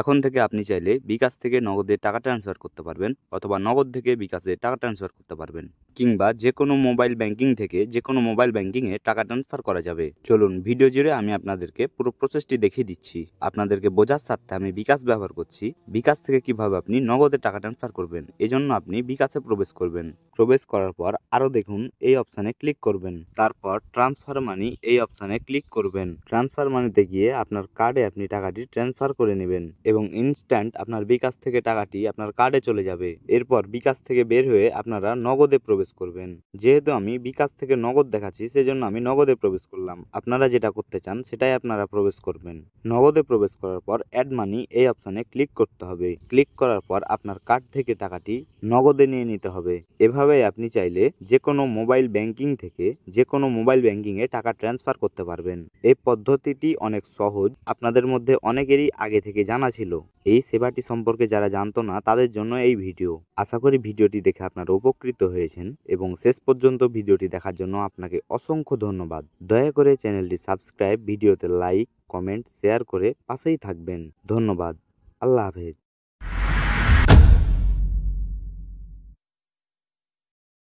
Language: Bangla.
এখন থেকে আপনি চাইলে বিকাশ থেকে নগদে টাকা ট্রান্সফার করতে পারবেন অথবা নগদ থেকে বিকাশে টাকা ট্রান্সফার করতে পারবেন, কিংবা যে কোনো মোবাইল ব্যাংকিং থেকে যে কোনো মোবাইল ব্যাংকিংয়ে টাকা ট্রান্সফার করা যাবে। চলুন ভিডিও জুড়ে আমি আপনাদেরকে পুরো প্রসেসটি দেখিয়ে দিচ্ছি। আপনাদেরকে বোঝার স্বার্থে আমি বিকাশ ব্যবহার করছি। বিকাশ থেকে কিভাবে আপনি নগদে টাকা ট্রান্সফার করবেন, এজন্য আপনি বিকাশে প্রবেশ করবেন। প্রবেশ করার পর আরও দেখুন এই অপশানে ক্লিক করবেন। তারপর ট্রান্সফার মানি এই অপশানে ক্লিক করবেন। ট্রান্সফার মানিতে গিয়ে আপনার কার্ডে আপনি টাকাটি ট্রান্সফার করে নেবেন এবং ইনস্ট্যান্ট আপনার বিকাশ থেকে টাকাটি আপনার কার্ডে চলে যাবে। এরপর বিকাশ থেকে বের হয়ে আপনারা নগদে প্রবেশ করবেন। যেহেতু আমি বিকাশ থেকে নগদ দেখাচ্ছি সেজন্য আমি নগদে প্রবেশ করলাম। আপনারা যেটা করতে চান সেটাই আপনারা প্রবেশ করবেন। নগদে প্রবেশ করার পর অ্যাড মানি এই অপশানে ক্লিক করতে হবে। ক্লিক করার পর আপনার কার্ড থেকে টাকাটি নগদে নিয়ে নিতে হবে। এভাবেই আপনি চাইলে যে কোনো মোবাইল ব্যাংকিং থেকে যে কোনো মোবাইল ব্যাংকিংয়ে টাকা ট্রান্সফার করতে পারবেন। এই পদ্ধতিটি অনেক সহজ, আপনাদের মধ্যে অনেকেরই আগে থেকে জানা ছিল। এই সেবাটি সম্পর্কে যারা জানতো না তাদের জন্য এই ভিডিও। আশা করি ভিডিওটি দেখে আপনারা উপকৃত হয়েছেন এবং শেষ পর্যন্ত ভিডিওটি দেখার জন্য আপনাকে অসংখ্য ধন্যবাদ। দয়া করে চ্যানেলটি সাবস্ক্রাইব, ভিডিওতে লাইক, কমেন্ট, শেয়ার করে পাশেই থাকবেন। ধন্যবাদ। আল্লাহ হাফেজ।